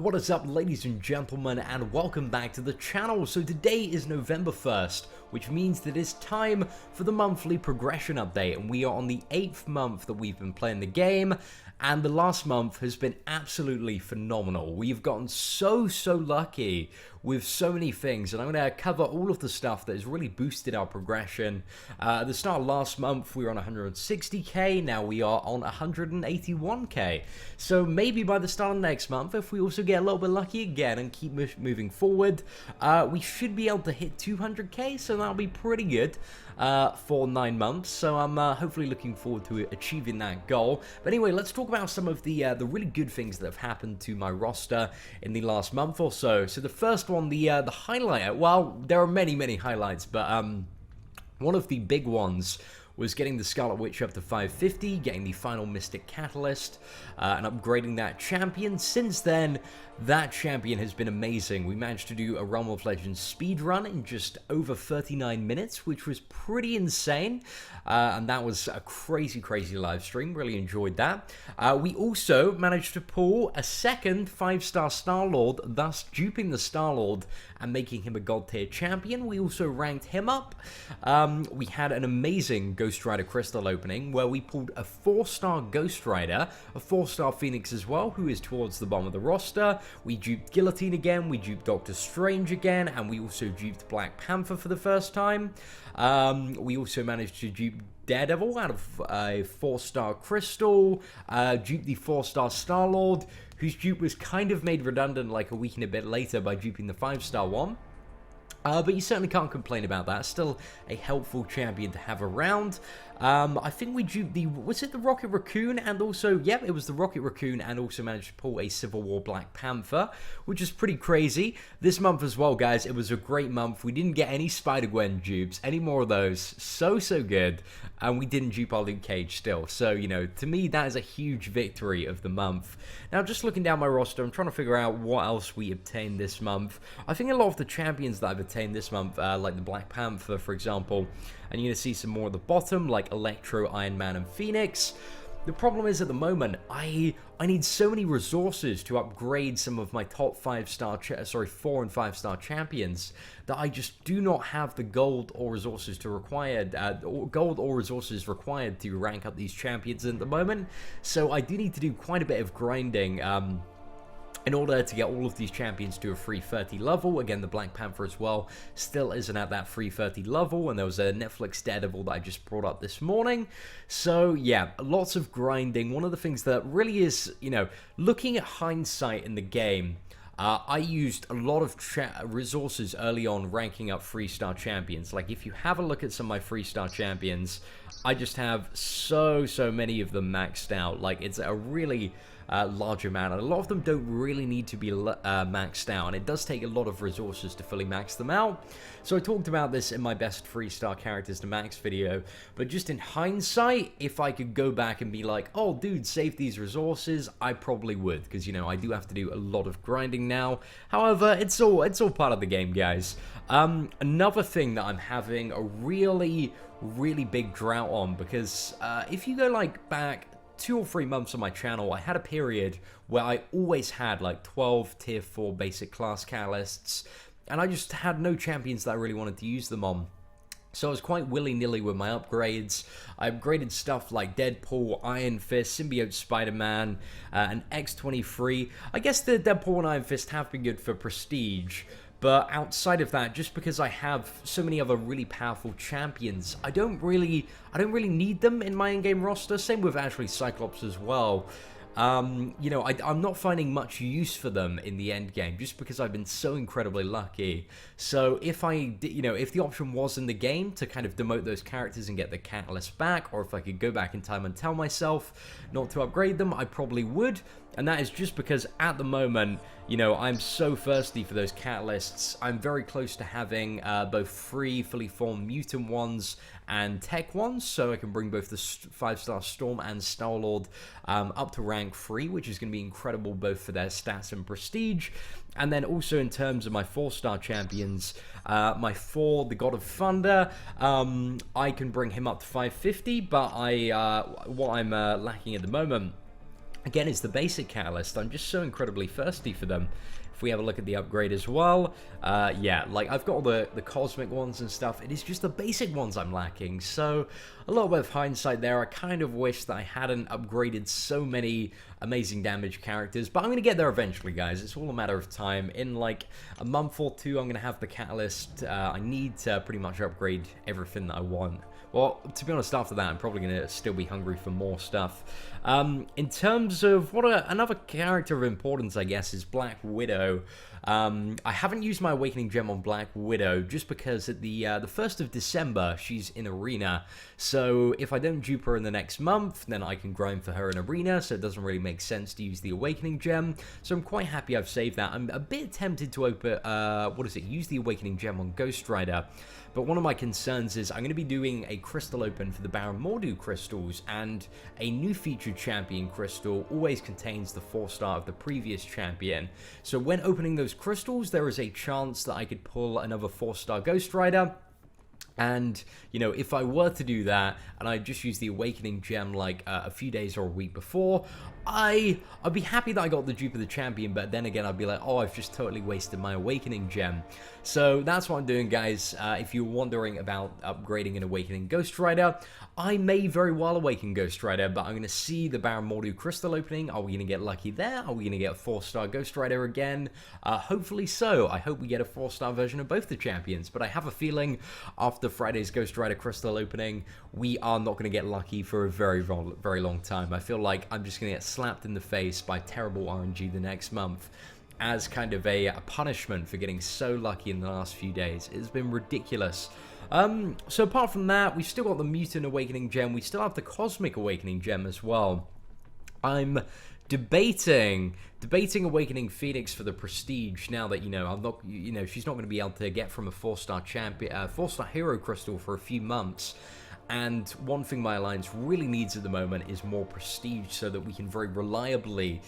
What is up, ladies and gentlemen, and welcome back to the channel. So today is November 1st, which means that it's time for the monthly progression update, and we are on the 8th month that we've been playing the game, and the last month has been absolutely phenomenal. We've gotten so lucky with so many things, and I'm going to cover all of the stuff that has really boosted our progression. At the start of last month, we were on 160k, now we are on 181k. So maybe by the start of next month, if we also get a little bit lucky again and keep moving forward, we should be able to hit 200k, so that'll be pretty good for 9 months. So I'm hopefully looking forward to achieving that goal. But anyway, let's talk about some of the really good things that have happened to my roster in the last month or so. So the first one, the highlight, well, there are many highlights, but one of the big ones was getting the Scarlet Witch up to 550, getting the final Mystic Catalyst, and upgrading that champion. Since then, that champion has been amazing. We managed to do a Realm of Legends speed run in just over 39 minutes, which was pretty insane, and that was a crazy live stream. Really enjoyed that. We also managed to pull a second 5-star Star-Lord, thus duping the Star-Lord and making him a God tier champion. We also ranked him up. We had an amazing Ghost Rider Crystal opening where we pulled a 4-star Ghost Rider, a 4-star Phoenix as well, who is towards the bottom of the roster. We duped Guillotine again, we duped Doctor Strange again, and we also duped Black Panther for the first time. We also managed to dupe Daredevil out of a 4-star Crystal, duped the 4-star Star-Lord, whose dupe was kind of made redundant like a week and a bit later by duping the 5-star one. But you certainly can't complain about that. Still a helpful champion to have around. I think we duped the, was it the Rocket Raccoon? And also, yep, it was the Rocket Raccoon, and also managed to pull a Civil War Black Panther, which is pretty crazy. This month as well, guys, it was a great month. We didn't get any Spider-Gwen dupes, any more of those. So good. And we didn't dupe our Luke Cage still. So, you know, to me, that is a huge victory of the month. Now, just looking down my roster, I'm trying to figure out what else we obtained this month. I think a lot of the champions that I've obtained this month, like the Black Panther, for example, and you're going to see some more at the bottom, like Electro, Iron Man, and Phoenix. The problem is, at the moment, I need so many resources to upgrade some of my top 4 and 5-star champions that I just do not have the gold or resources required to rank up these champions at the moment. So I do need to do quite a bit of grinding in order to get all of these champions to a free 30 level. Again, the Black Panther as well still isn't at that free 30 level, and there was a Netflix Daredevil that I just brought up this morning. So yeah, lots of grinding. One of the things that really is, you know, looking at hindsight in the game, I used a lot of resources early on ranking up 3-star champions. Like, if you have a look at some of my 3-star champions, I just have so many of them maxed out. Like, it's a really large amount, and a lot of them don't really need to be maxed out, and it does take a lot of resources to fully max them out. So I talked about this in my best 3-star characters to max video, but just in hindsight, if I could go back and be like, oh dude, save these resources, I probably would, because, you know, I do have to do a lot of grinding now. However, it's all part of the game, guys. Another thing that I'm having a really big drought on, because if you go like back 2 or 3 months on my channel, I had a period where I always had like 12 tier 4 basic class catalysts, and I just had no champions that I really wanted to use them on. So I was quite willy-nilly with my upgrades. I upgraded stuff like Deadpool, Iron Fist, Symbiote Spider-Man, and X-23. I guess the Deadpool and Iron Fist have been good for prestige, but outside of that, just because I have so many other really powerful champions, I don't really need them in my in-game roster. Same with actually Cyclops as well. You know, I'm not finding much use for them in the end game, just because I've been so incredibly lucky. So if if the option was in the game to kind of demote those characters and get the catalyst back, or if I could go back in time and tell myself not to upgrade them, I probably would. And that is just because at the moment, you know, I'm so thirsty for those catalysts. I'm very close to having both free, fully formed mutant ones and tech ones, so I can bring both the 5-star Storm and Star-Lord up to rank 3, which is going to be incredible both for their stats and prestige. And then also in terms of my 4-star champions, my Thor, the God of Thunder, I can bring him up to 550, but what I'm lacking at the moment again, is the basic catalyst. I'm just so incredibly thirsty for them. If we have a look at the upgrade as well, yeah, like I've got all the cosmic ones and stuff. It is just the basic ones I'm lacking. So a little bit of hindsight there. I kind of wish that I hadn't upgraded so many amazing damage characters, but I'm going to get there eventually, guys. It's all a matter of time. In like a month or two, I'm going to have the catalyst. I need to pretty much upgrade everything that I want. Well, to be honest, after that, I'm probably going to still be hungry for more stuff. In terms of another character of importance, I guess, is Black Widow. I haven't used my Awakening Gem on Black Widow just because at the 1st of December, she's in Arena. So if I don't dupe her in the next month, then I can grind for her in Arena, so it doesn't really make sense to use the Awakening Gem. So I'm quite happy I've saved that. I'm a bit tempted to use the Awakening Gem on Ghost Rider. But one of my concerns is I'm going to be doing a crystal open for the Baron Mordo crystals, and a new featured champion crystal always contains the 4-star of the previous champion. So when opening those crystals, there is a chance that I could pull another 4-star Ghost Rider. And, you know, if I were to do that, and I just use the Awakening Gem like a few days or a week before, I'd be happy that I got the dupe of the champion, but then again, I'd be like, oh, I've just totally wasted my Awakening Gem. So that's what I'm doing, guys. If you're wondering about upgrading an Awakening Ghost Rider, I may very well awaken Ghost Rider, but I'm going to see the Baron Mordo crystal opening. Are we going to get lucky there? Are we going to get a 4-star Ghost Rider again? Hopefully so. I hope we get a 4-star version of both the champions, but I have a feeling after Friday's Ghost Rider crystal opening, we are not going to get lucky for a very, very long time. I feel like I'm just going to get slapped in the face by terrible RNG the next month as kind of a punishment for getting so lucky in the last few days. It's been ridiculous. So apart from that, we've still got the Mutant Awakening Gem. We still have the Cosmic Awakening Gem as well. I'm debating Awakening Phoenix for the Prestige now that, she's not going to be able to get from a 4-star champion, 4-star hero crystal for a few months. And one thing my alliance really needs at the moment is more prestige so that we can very reliably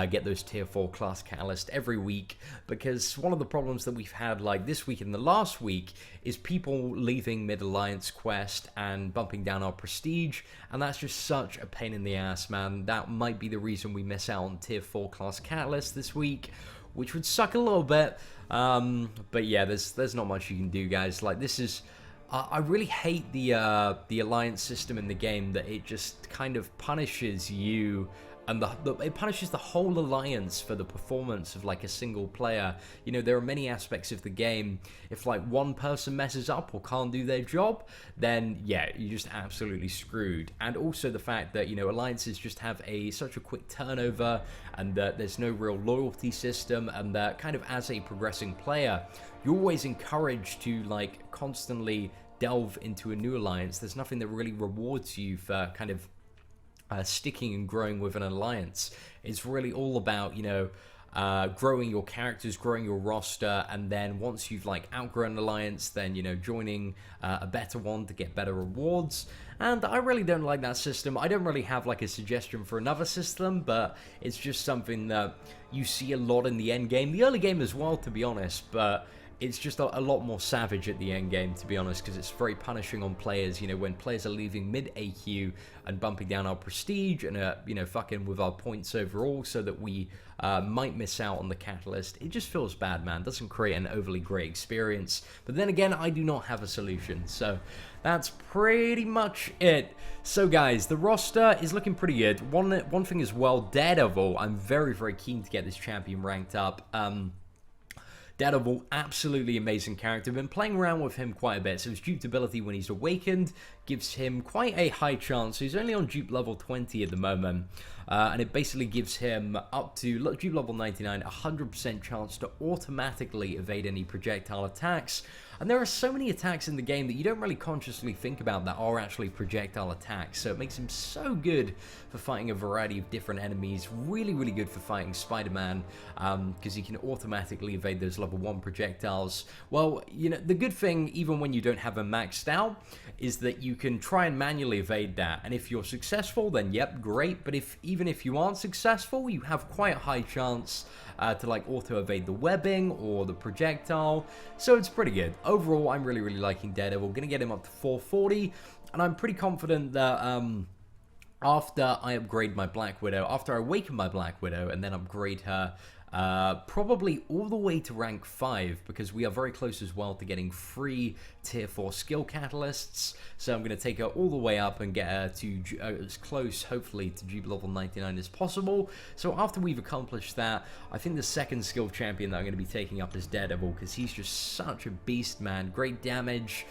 get those tier 4 class catalysts every week, because one of the problems that we've had like this week and the last week is people leaving mid-alliance quest and bumping down our prestige, and that's just such a pain in the ass, man. That might be the reason we miss out on tier 4 class catalysts this week, which would suck a little bit. But yeah, there's not much you can do, guys. Like, this is... I really hate the alliance system in the game, that it just kind of punishes you, and it punishes the whole alliance for the performance of like a single player. You know, there are many aspects of the game, if like one person messes up or can't do their job, then yeah, you're just absolutely screwed. And also the fact that, you know, alliances just have such a quick turnover, and that there's no real loyalty system, and that kind of as a progressing player, you're always encouraged to like constantly delve into a new alliance. There's nothing that really rewards you for kind of sticking and growing with an alliance. It's really all about, you know, growing your characters, growing your roster, and then once you've like outgrown an alliance, then, you know, joining a better one to get better rewards. And I really don't like that system. I don't really have like a suggestion for another system, but it's just something that you see a lot in the end game, the early game as well, to be honest, but it's just a lot more savage at the end game, to be honest, because it's very punishing on players. You know, when players are leaving mid AQ and bumping down our prestige and you know, fucking with our points overall, so that we might miss out on the catalyst. It just feels bad, man. Doesn't create an overly great experience. But then again, I do not have a solution, so that's pretty much it. So guys, the roster is looking pretty good. One thing as well, Daredevil. I'm very, very keen to get this champion ranked up. Daredevil, absolutely amazing character. I've been playing around with him quite a bit. So his dupe ability when he's awakened gives him quite a high chance. So he's only on dupe level 20 at the moment. And it basically gives him up to dupe level 99, 100% chance to automatically evade any projectile attacks. And there are so many attacks in the game that you don't really consciously think about that are actually projectile attacks. So it makes him so good for fighting a variety of different enemies. Really, really good for fighting Spider-Man, because he can automatically evade those level 1 projectiles. Well, you know, the good thing, even when you don't have him maxed out, is that you can try and manually evade that. And if you're successful, then yep, great. But even if you aren't successful, you have quite a high chance to like auto evade the webbing or the projectile. So it's pretty good. Overall, I'm really, really liking Daredevil. Gonna get him up to 440, and I'm pretty confident that after I upgrade my Black Widow, after I awaken my Black Widow and then upgrade her probably all the way to rank 5, because we are very close as well to getting free tier 4 skill catalysts. So I'm going to take her all the way up and get her to as close, hopefully, to GB level 99 as possible. So after we've accomplished that, I think the second skill champion that I'm going to be taking up is Daredevil, because he's just such a beast, man. Great damage,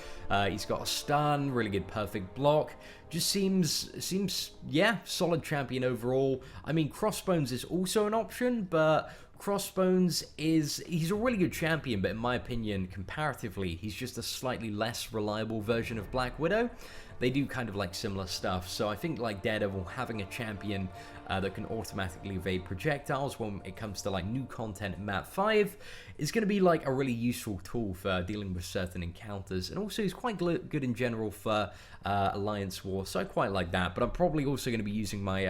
he's got a stun, really good perfect block. Just seems yeah, solid champion overall. I mean, Crossbones is also an option, but Crossbones he's a really good champion, but in my opinion, comparatively, he's just a slightly less reliable version of Black Widow. They do kind of like similar stuff, so I think like Daredevil having a champion that can automatically evade projectiles when it comes to like new content in map 5 is going to be like a really useful tool for dealing with certain encounters, and also he's quite good in general for Alliance War, so I quite like that. But I'm probably also going to be using my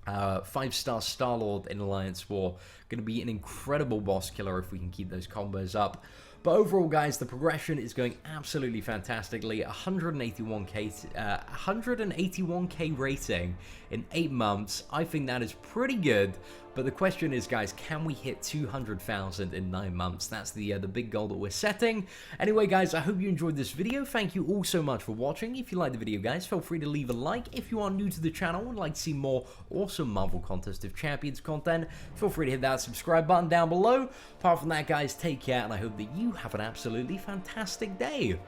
5-star Star-Lord in Alliance War. Going to be an incredible boss killer if we can keep those combos up. But overall, guys, the progression is going absolutely fantastically. 181k rating in 8 months. I think that is pretty good. But the question is, guys, can we hit 200,000 in 9 months? That's the big goal that we're setting. Anyway, guys, I hope you enjoyed this video. Thank you all so much for watching. If you liked the video, guys, feel free to leave a like. If you are new to the channel and would like to see more awesome Marvel Contest of Champions content, feel free to hit that subscribe button down below. Apart from that, guys, take care, and I hope that you have an absolutely fantastic day.